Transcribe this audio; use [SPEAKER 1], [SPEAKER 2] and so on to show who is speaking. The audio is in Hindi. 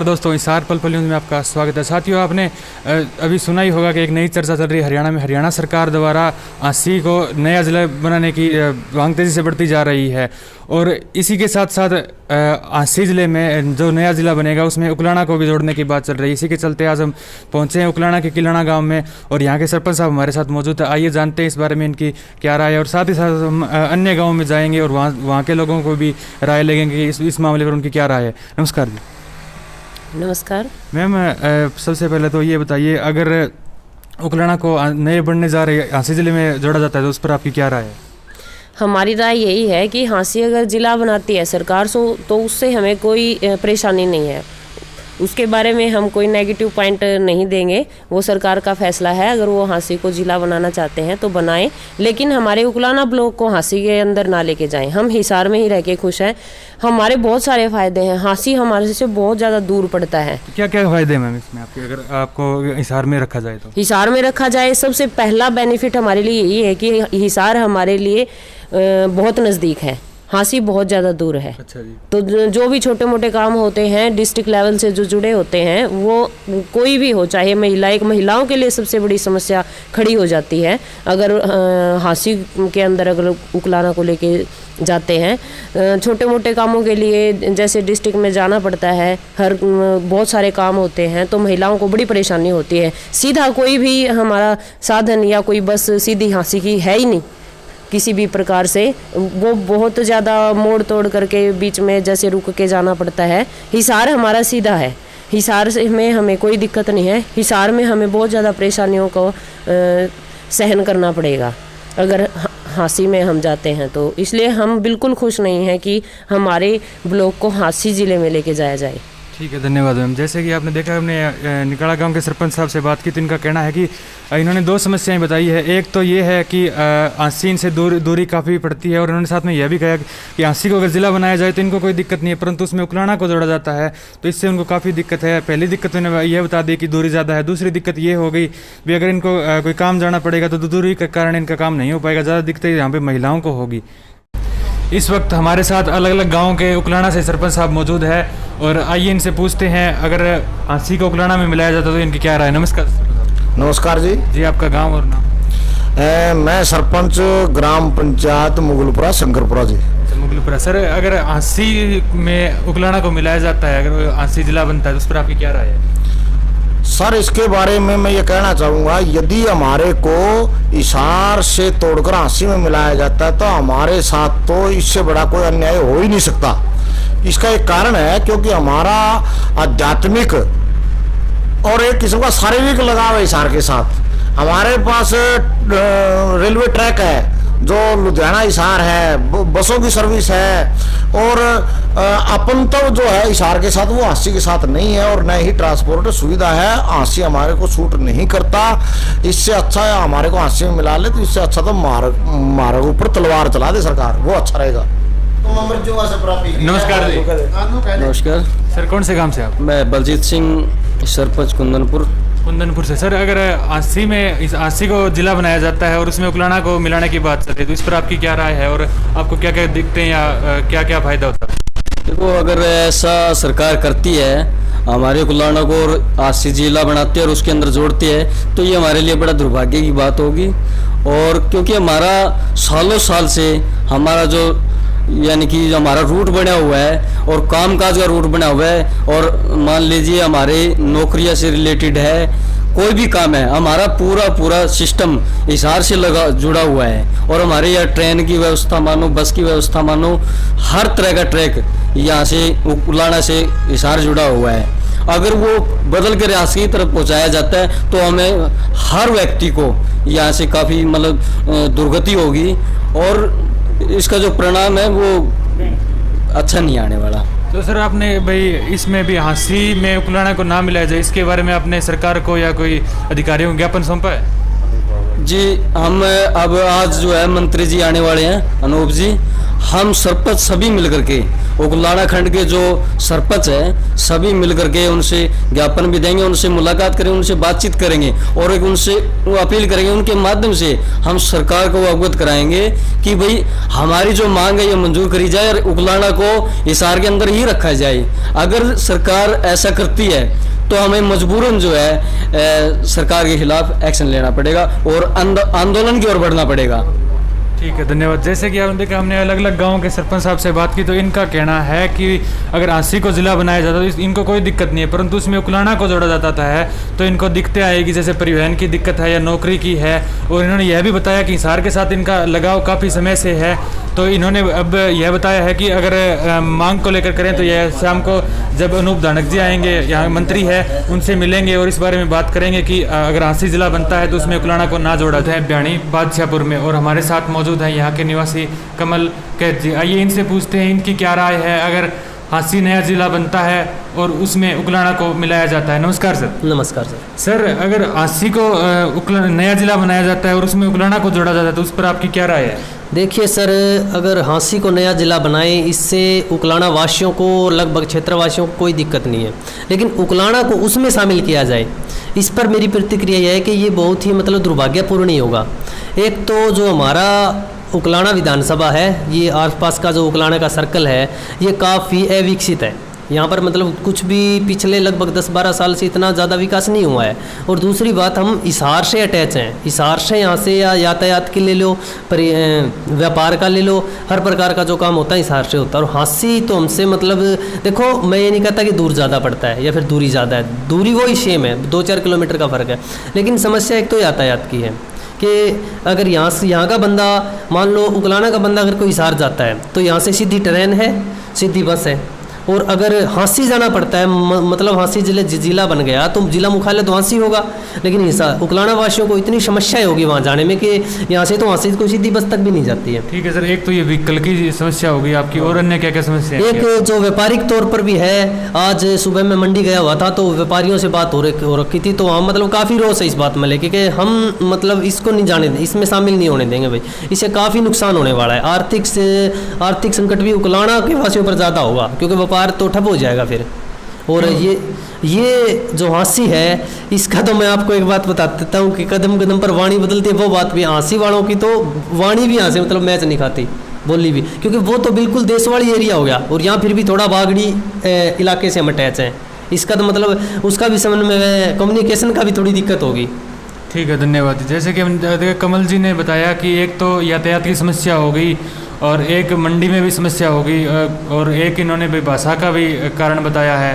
[SPEAKER 1] दोस्तों, हिसार पल पल न्यूज़ में आपका स्वागत है। साथियों, आपने अभी सुना ही होगा कि एक नई चर्चा चल रही है हरियाणा में। हरियाणा सरकार द्वारा आंसी को नया ज़िला बनाने की मांग तेज़ी से बढ़ती जा रही है और इसी के साथ साथ आंसी ज़िले में जो नया ज़िला बनेगा उसमें उकलाना को भी जोड़ने की बात चल रही है। इसी के चलते आज हम पहुँचे हैं उकलाना के किलाना गाँव में और यहाँ के सरपंच साहब हमारे साथ मौजूद है। आइए जानते हैं इस बारे में इनकी क्या राय है और साथ ही साथ हम अन्य गाँव में जाएंगे और वहाँ के लोगों को भी राय लेंगे कि इस मामले पर उनकी क्या राय है। नमस्कार जी।
[SPEAKER 2] नमस्कार
[SPEAKER 1] मैम, सबसे पहले तो ये बताइए, अगर उकलाना को नए बनने जा रहे हांसी ज़िले में जोड़ा जाता है तो उस पर आपकी क्या राय है?
[SPEAKER 2] हमारी राय यही है कि हांसी अगर ज़िला बनाती है सरकार तो उससे हमें कोई परेशानी नहीं है। उसके बारे में हम कोई नेगेटिव पॉइंट नहीं देंगे। वो सरकार का फैसला है। अगर वो हांसी को ज़िला बनाना चाहते हैं तो बनाएं, लेकिन हमारे उकलाना ब्लॉक को हांसी के अंदर ना लेके जाएं। हम हिसार में ही रह के खुश हैं। हमारे बहुत सारे फ़ायदे हैं। हांसी हमारे से बहुत ज़्यादा दूर पड़ता है।
[SPEAKER 1] क्या क्या फ़ायदे हैं मैम इसमें आपके, अगर आपको हिसार में रखा जाए तो?
[SPEAKER 2] हिसार में रखा जाए, सबसे पहला बेनिफिट हमारे लिए यही है कि हिसार हमारे लिए बहुत नज़दीक है, हांसी बहुत ज़्यादा दूर है।
[SPEAKER 1] अच्छा जी।
[SPEAKER 2] तो जो भी छोटे मोटे काम होते हैं डिस्ट्रिक्ट लेवल से जो जुड़े होते हैं, वो कोई भी हो, चाहे महिलाओं के लिए सबसे बड़ी समस्या खड़ी हो जाती है अगर हांसी के अंदर अगर उकलाना को लेके जाते हैं। छोटे मोटे कामों के लिए जैसे डिस्ट्रिक्ट में जाना पड़ता है, बहुत सारे काम होते हैं तो महिलाओं को बड़ी परेशानी होती है। सीधा कोई भी हमारा साधन या कोई बस सीधी हांसी की है ही नहीं किसी भी प्रकार से। वो बहुत ज़्यादा मोड़ तोड़ करके बीच में जैसे रुक के जाना पड़ता है। हिसार हमारा सीधा है, हिसार से में हमें कोई दिक्कत नहीं है। हिसार में हमें बहुत ज़्यादा परेशानियों को सहन करना पड़ेगा अगर हांसी में हम जाते हैं तो। इसलिए हम बिल्कुल खुश नहीं हैं कि हमारे ब्लॉक को हांसी ज़िले में लेके जाया जाए।
[SPEAKER 1] ठीक है, धन्यवाद मैम। जैसे कि आपने देखा, हमने निकाला गांव के सरपंच साहब से बात की तो इनका कहना है कि इन्होंने दो समस्याएं बताई है। एक तो ये है कि हांसी से दूरी काफ़ी पड़ती है और उन्होंने साथ में यह भी कहा कि हांसी को अगर ज़िला बनाया जाए तो इनको कोई दिक्कत नहीं है, परंतु उसमें उकलाना को जोड़ा जाता है तो इससे उनको काफ़ी दिक्कत है। पहली दिक्कत उन्होंने यह बता दी कि दूरी ज़्यादा है। दूसरी दिक्कत ये हो गई भी अगर इनको कोई काम जाना पड़ेगा तो दूरी के कारण इनका काम नहीं हो पाएगा। ज़्यादा दिक्कत यहाँ पर महिलाओं को होगी। इस वक्त हमारे साथ अलग अलग गाँव के उकलाना से सरपंच साहब मौजूद है और आइए इनसे पूछते हैं अगर हांसी को उकलाना में मिलाया जाता तो इनकी क्या राय है। नमस्कार।
[SPEAKER 3] नमस्कार जी।
[SPEAKER 1] जी, आपका गांव और नाम?
[SPEAKER 3] मैं सरपंच ग्राम पंचायत मुगलपुरा शंकरपुरा जी।
[SPEAKER 1] मुगलपुरा। सर, अगर हांसी में उकलाना को मिलाया जाता है, अगर हांसी जिला बनता है तो उस पर आपकी क्या राय है?
[SPEAKER 3] सर, इसके बारे में मैं ये कहना चाहूँगा, यदि हमारे को हिसार से तोड़कर हांसी में मिलाया जाता है तो हमारे साथ तो इससे बड़ा कोई अन्याय हो ही नहीं सकता। इसका एक कारण है क्योंकि हमारा आध्यात्मिक और एक किस्म का शारीरिक लगाव है हिसार के साथ। हमारे पास रेलवे ट्रैक है जो लुधियाना हिसार है, बसों की सर्विस है और अपन तो जो है हिसार के साथ वो हांसी के साथ नहीं है और न ही ट्रांसपोर्ट सुविधा है। हांसी हमारे को सूट नहीं करता। इससे अच्छा है हमारे को हांसी में मिला ले तो इससे अच्छा तो मार्ग ऊपर तलवार चला दे सरकार, वो अच्छा रहेगा।
[SPEAKER 1] नमस्कार जी।
[SPEAKER 4] नमस्कार
[SPEAKER 1] सर, कौन से गांव से आप?
[SPEAKER 4] मैं बलजीत सिंह, सरपंच कुंदनपुर
[SPEAKER 1] से। सर, अगर हांसी में इस हांसी को जिला बनाया जाता है और उसमें उकलाना को मिलाने की बात चलती है तो इस पर आपकी क्या राय है और आपको क्या क्या दिखते हैं या क्या क्या फायदा होता है?
[SPEAKER 4] देखो, अगर ऐसा सरकार करती है, हमारे उकलाना को और हांसी जिला बनाती है और उसके अंदर जोड़ती है तो ये हमारे लिए बड़ा दुर्भाग्य की बात होगी। और क्योंकि हमारा सालों साल से हमारा जो यानी कि जो हमारा रूट बना हुआ है और कामकाज का रूट बना हुआ है और मान लीजिए हमारे नौकरियां से रिलेटेड है, कोई भी काम है, हमारा पूरा सिस्टम हिसार से जुड़ा हुआ है। और हमारे यहाँ ट्रेन की व्यवस्था मानो, बस की व्यवस्था मानो, हर तरह का ट्रैक यहाँ से उकलाना से हिसार जुड़ा हुआ है। अगर वो बदल कर हांसी की तरफ पहुँचाया जाता है तो हमें हर व्यक्ति को यहाँ से काफ़ी मतलब दुर्गति होगी और इसका जो परिणाम है वो अच्छा नहीं आने वाला।
[SPEAKER 1] तो सर, आपने भाई इसमें भी हांसी में उकलाना को ना मिलाया जाए, इसके बारे में आपने सरकार को या कोई अधिकारियों को ज्ञापन सौंपा है?
[SPEAKER 4] जी, हम अब आज जो है मंत्री जी आने वाले हैं, अनूप जी, हम सरपंच सभी मिलकर के, उगलाना खंड के जो सरपंच है सभी मिलकर के उनसे ज्ञापन भी देंगे, उनसे मुलाकात करेंगे, उनसे बातचीत करेंगे और एक उनसे वो अपील करेंगे, उनके माध्यम से हम सरकार को अवगत कराएंगे कि भाई हमारी जो मांग है ये मंजूर करी जाए और उगलाना को हिसार के अंदर ही रखा जाए। अगर सरकार ऐसा करती है तो हमें मजबूरन जो है सरकार के खिलाफ एक्शन लेना पड़ेगा और आंदोलन की ओर बढ़ना पड़ेगा।
[SPEAKER 1] ठीक है, धन्यवाद। जैसे कि आपने देखा हमने अलग अलग गांवों के सरपंच साहब से बात की, तो इनका कहना है कि अगर आंसी को ज़िला बनाया जाता तो इनको कोई दिक्कत नहीं है, परंतु उसमें उकलाना को जोड़ा जाता है तो इनको दिक्कतें आएगी, जैसे परिवहन की दिक्कत है या नौकरी की है। और इन्होंने यह भी बताया कि हिसार के साथ इनका लगाव काफ़ी समय से है, तो इन्होंने अब यह बताया है कि अगर मांग को लेकर करें तो यह शाम को जब अनूप धानक जी आएंगे, यहाँ मंत्री है, उनसे मिलेंगे और इस बारे में बात करेंगे कि अगर आंसी ज़िला बनता है तो उसमें उकलाना को ना जोड़ा जाए। ब्याणी बादशाहपुर में और हमारे साथ मौजूद हैं यहाँ के निवासी कमल कैद जी। आइए इनसे पूछते हैं इनकी क्या राय है अगर हांसी नया ज़िला बनता है और उसमें उकलाना को मिलाया जाता है। नमस्कार सर।
[SPEAKER 5] नमस्कार सर।
[SPEAKER 1] सर, अगर हांसी को नया ज़िला बनाया जाता है और उसमें उकलाना को जोड़ा जाता है तो उस पर आपकी क्या राय है?
[SPEAKER 5] देखिए सर, अगर हांसी को नया ज़िला बनाए इससे उकलाना वासियों को, लगभग क्षेत्रवासियों को कोई दिक्कत नहीं है, लेकिन उकलाना को उसमें शामिल किया जाए इस पर मेरी प्रतिक्रिया यह है कि ये बहुत ही मतलब दुर्भाग्यपूर्ण ही होगा। एक तो जो हमारा उकलाना विधानसभा है, ये आसपास का जो उकलाना का सर्कल है ये काफ़ी अविकसित है। यहाँ पर मतलब कुछ भी पिछले लगभग 10-12 साल से इतना ज़्यादा विकास नहीं हुआ है। और दूसरी बात, हम हिसार से अटैच हैं। हिसार से यहाँ से या यातायात के ले लो, व्यापार का ले लो, हर प्रकार का जो काम होता है हिसार से होता है। और हांसी तो हमसे मतलब देखो, मैं ये नहीं कहता कि दूर ज़्यादा पड़ता है या फिर दूरी ज़्यादा है, दूरी वही सेम है, 2-4 किलोमीटर का फ़र्क है। लेकिन समस्या एक तो यातायात की है कि अगर यहाँ का बंदा, मान लो उकलाना का बंदा अगर कोई हिसार जाता है तो यहाँ से सीधी ट्रेन है, सीधी बस है। और अगर हांसी जाना पड़ता है, मतलब हांसी जिला बन गया तो जिला मुख्यालय तो हांसी होगा, लेकिन उकलाना वासियों को इतनी समस्याएं होगी वहाँ जाने में कि यहाँ से तो हांसी को सीधी बस तक भी नहीं जाती है।
[SPEAKER 1] ठीक है सर, एक तो ये व्हीकल की समस्या होगी आपकी, और अन्य क्या क्या समस्या है?
[SPEAKER 5] एक जो व्यापारिक तौर पर भी है, आज सुबह में मंडी गया हुआ था तो व्यापारियों से बात हो रखी थी, तो वहाँ मतलब काफ़ी रोष है इस बात में लेके कि हम मतलब इसको नहीं जाने दें, इसमें शामिल नहीं होने देंगे भाई, इससे काफ़ी नुकसान होने वाला है। आर्थिक संकट भी उकलाना के वासियों पर ज़्यादा होगा क्योंकि व्यापार तो ठप हो जाएगा फिर। और ये जो हांसी है इसका तो मैं आपको एक बात बता देता हूँ कि कदम कदम पर वाणी बदलती है, वो बात भी हांसी वालों की, तो वाणी भी यहाँ से मतलब मैच नहीं खाती, बोली भी, क्योंकि वो तो बिल्कुल देशवाड़ी एरिया हो गया और यहाँ फिर भी थोड़ा बागड़ी इलाके से हम अटैच हैं। इसका तो मतलब उसका भी समझ में कम्युनिकेशन का भी थोड़ी दिक्कत होगी।
[SPEAKER 1] ठीक है, धन्यवाद। जैसे कि कमल जी ने बताया कि एक तो यातायात की समस्या हो गई और एक मंडी में भी समस्या होगी और एक इन्होंने भाषा का भी कारण बताया है।